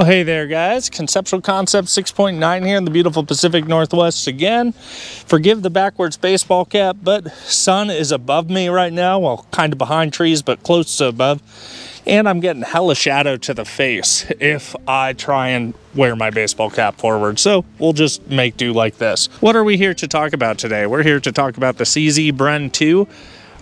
Oh, hey there, guys. Conceptual Concept 6.9 here in the beautiful Pacific Northwest again. Forgive the backwards baseball cap, but sun is above me right now. Well, kind of behind trees, but close to above. And I'm getting hella shadow to the face if I try and wear my baseball cap forward. So we'll just make do like this. What are we here to talk about today? We're here to talk about the CZ Bren 2.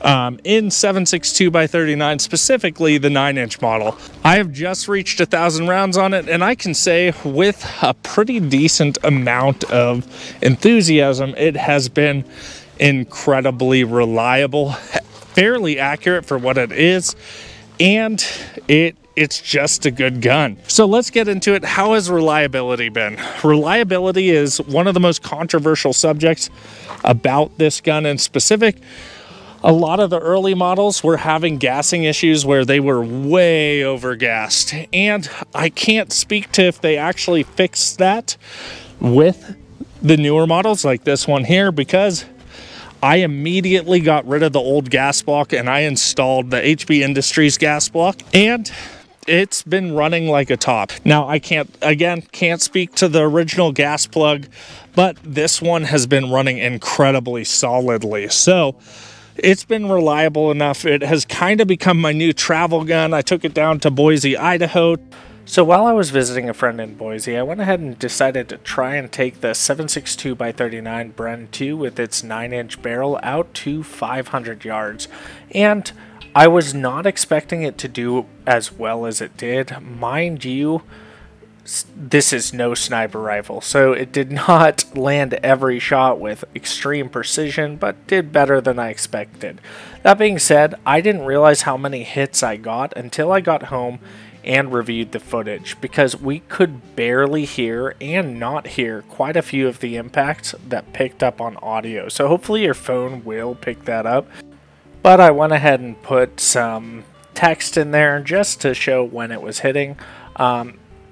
In 7.62x39, specifically the 9-inch model. I have just reached 1,000 rounds on it, and I can say with a pretty decent amount of enthusiasm, it has been incredibly reliable, fairly accurate for what it is, and it's just a good gun. So let's get into it. How has reliability been? Reliability is one of the most controversial subjects about this gun in specific. A lot of the early models were having gassing issues where they were way overgassed, and I can't speak to if they actually fixed that with the newer models like this one here, because I immediately got rid of the old gas block and I installed the HB Industries gas block, and it's been running like a top. Now, I can't speak to the original gas plug, but this one has been running incredibly solidly. So it's been reliable enough. It has kind of become my new travel gun. I took it down to Boise, Idaho. So while I was visiting a friend in Boise, I went ahead and decided to try and take the 7.62x39 Bren 2 with its 9-inch barrel out to 500 yards. And I was not expecting it to do as well as it did. Mind you, this is no sniper rifle, so it did not land every shot with extreme precision, but did better than I expected. That being said, I didn't realize how many hits I got until I got home and reviewed the footage, because we could barely hear and not hear quite a few of the impacts that picked up on audio. So hopefully your phone will pick that up. But I went ahead and put some text in there just to show when it was hitting.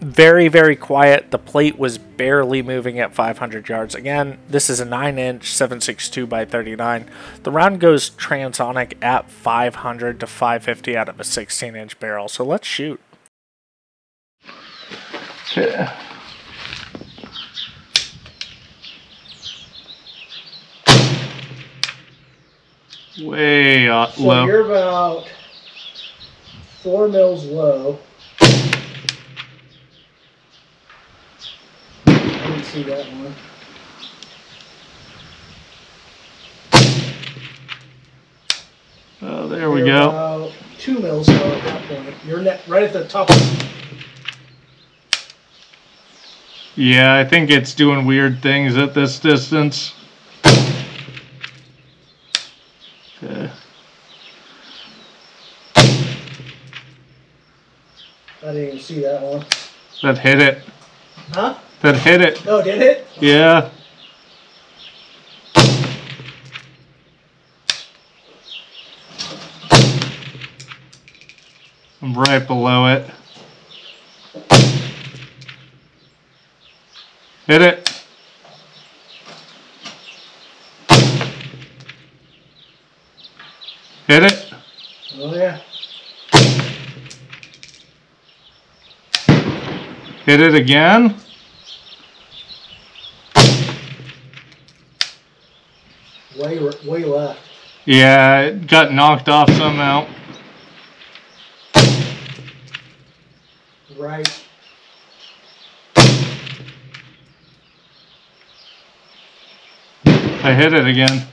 Very, very quiet. The plate was barely moving at 500 yards. Again, this is a 9-inch 7.62x39. The round goes transonic at 500 to 550 out of a 16-inch barrel. So let's shoot. Yeah. Way low. So you're about 4 mils low. I didn't see that one. Oh, there we go. About 2 mils low at that point. You're right at the top. Yeah, I think it's doing weird things at this distance. Okay. I didn't even see that one. That hit it. Huh? That hit it. Oh, did it? Yeah. I'm right below it. Hit it. Hit it. Oh, yeah. Hit it again. Way left. Yeah, it got knocked off somehow. Right. I hit it again.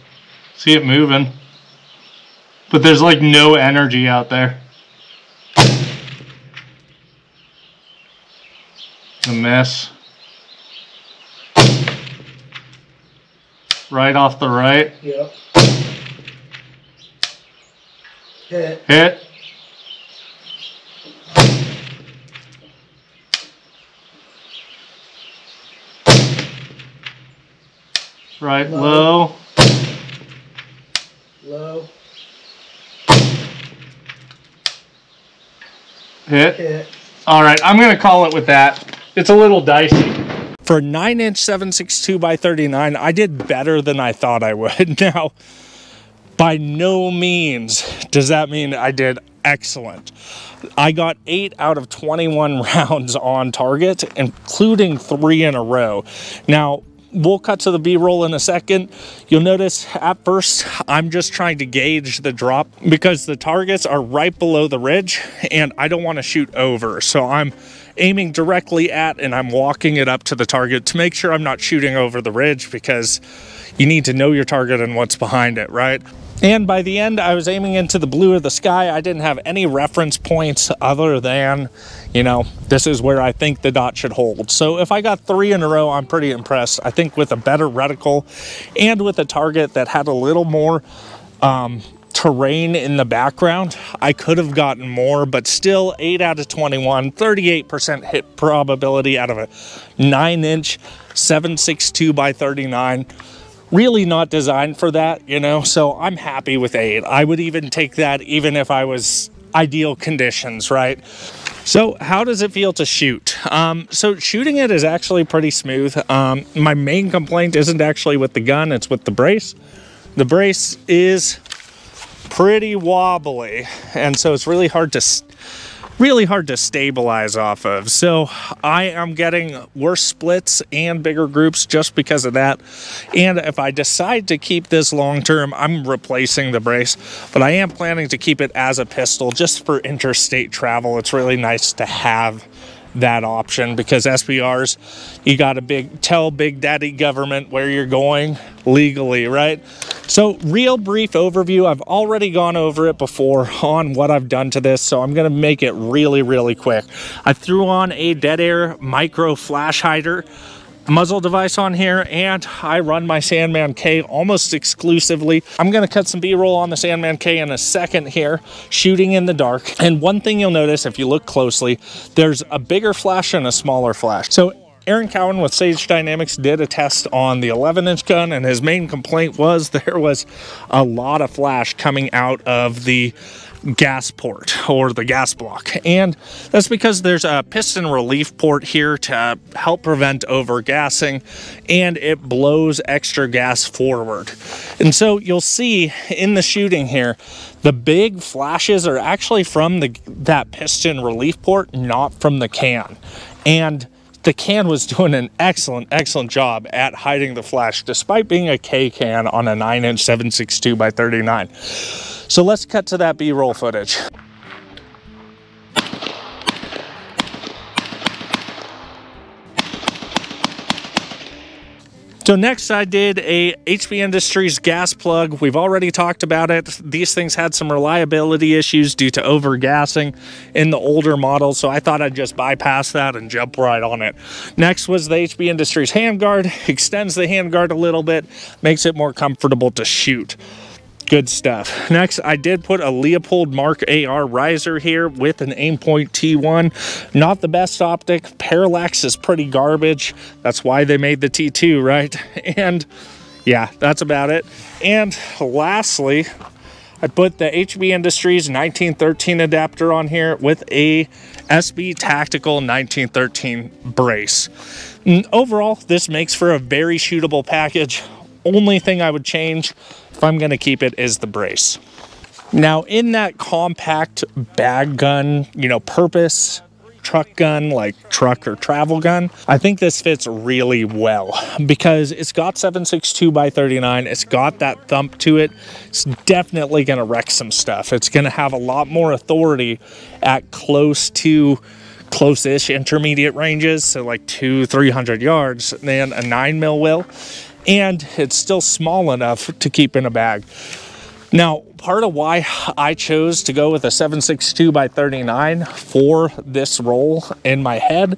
See it moving. But there's like no energy out there. A miss. Right off the right. Yep. Hit. Hit. Right low. Low. Hit. Hit. All right, I'm going to call it with that. It's a little dicey. For a 9-inch 7.62x39, I did better than I thought I would. Now, by no means does that mean I did excellent. I got 8 out of 21 rounds on target, including 3 in a row. Now, we'll cut to the B-roll in a second. You'll notice at first, I'm just trying to gauge the drop because the targets are right below the ridge and I don't want to shoot over. So I'm aiming directly at and I'm walking it up to the target to make sure I'm not shooting over the ridge, because you need to know your target and what's behind it, right? And by the end, I was aiming into the blue of the sky. I didn't have any reference points other than, you know, this is where I think the dot should hold. So if I got 3 in a row, I'm pretty impressed. I think with a better reticle and with a target that had a little more terrain in the background, I could have gotten more, but still 8 out of 21, 38% hit probability out of a 9-inch 7.62 by 39. Really not designed for that, you know, so I'm happy with 8. I would even take that even if I was ideal conditions, right? So how does it feel to shoot? So shooting it is actually pretty smooth. My main complaint isn't actually with the gun, it's with the brace. The brace is pretty wobbly, and so it's really hard to stabilize off of. So I am getting worse splits and bigger groups just because of that. And if I decide to keep this long term, I'm replacing the brace, but I am planning to keep it as a pistol just for interstate travel. It's really nice to have that option because SBRs, you got to tell Big Daddy government where you're going legally, right? So real brief overview. I've already gone over it before on what I've done to this, so I'm going to make it really quick. I threw on a dead air micro flash hider muzzle device on here, and I run my Sandman K almost exclusively. I'm going to cut some B-roll on the Sandman K in a second here, shooting in the dark. And one thing you'll notice if you look closely, there's a bigger flash and a smaller flash. So Aaron Cowan with Sage Dynamics did a test on the 11-inch gun, and his main complaint was there was a lot of flash coming out of the gas port or the gas block, and that's because there's a piston relief port here to help prevent overgassing, and it blows extra gas forward. And so you'll see in the shooting here, the big flashes are actually from that piston relief port, not from the can. And the can was doing an excellent job at hiding the flash, despite being a K can on a 9-inch 7.62 by 39. So let's cut to that B-roll footage. So next I did a HB Industries gas plug. We've already talked about it. These things had some reliability issues due to overgassing in the older models, so I thought I'd just bypass that and jump right on it. Next was the HB Industries handguard. Extends the handguard a little bit, makes it more comfortable to shoot. Good stuff. Next, I did put a Leopold Mark AR riser here with an Aimpoint T1. Not the best optic. Parallax is pretty garbage. That's why they made the T2, right? And yeah, that's about it. And lastly, I put the HB Industries 1913 adapter on here with a SB Tactical 1913 brace. And overall, this makes for a very shootable package. Only thing I would change, if I'm going to keep it, is the brace. Now, in that compact bag gun, you know, purpose truck gun, like truck or travel gun, I think this fits really well because it's got 7.62 by 39. It's got that thump to it. It's definitely going to wreck some stuff. It's going to have a lot more authority at close-ish intermediate ranges, so like 200-300 yards, than a 9mm will. And it's still small enough to keep in a bag. Now, part of why I chose to go with a 7.62 by 39 for this roll in my head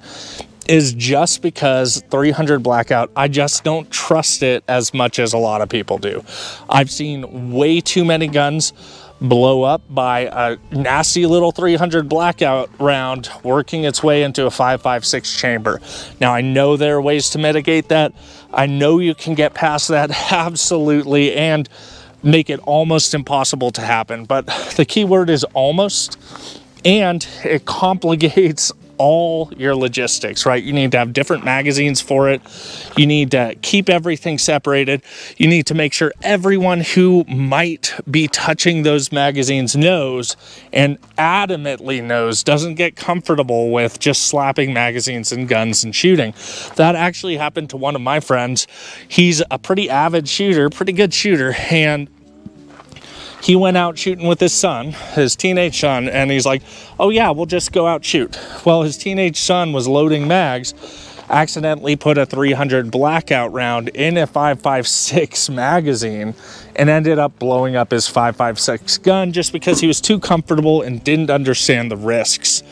is just because 300 blackout, I just don't trust it as much as a lot of people do. I've seen way too many guns blow up by a nasty little 300 blackout round working its way into a 5.56 chamber. Now, I know there are ways to mitigate that. I know you can get past that, absolutely, and make it almost impossible to happen. But the key word is almost, and it complicates all your logistics, right? You need to have different magazines for it. You need to keep everything separated. You need to make sure everyone who might be touching those magazines knows, and adamantly knows, doesn't get comfortable with just slapping magazines and guns and shooting. That actually happened to one of my friends. He's a pretty avid shooter, pretty good shooter, and he went out shooting with his son, his teenage son, and he's like, oh yeah, we'll just go out shoot. Well, his teenage son was loading mags, accidentally put a 300 blackout round in a 5.56 magazine, and ended up blowing up his 5.56 gun just because he was too comfortable and didn't understand the risks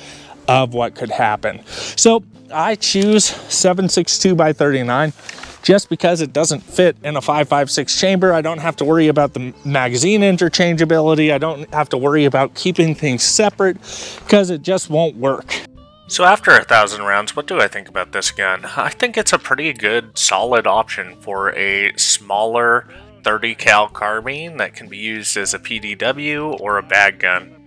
of what could happen. So I choose 7.62 by 39. Just because it doesn't fit in a 5.56 chamber. I don't have to worry about the magazine interchangeability. I don't have to worry about keeping things separate because it just won't work. So after 1,000 rounds, what do I think about this gun? I think it's a pretty good, solid option for a smaller 30 cal carbine that can be used as a PDW or a bag gun.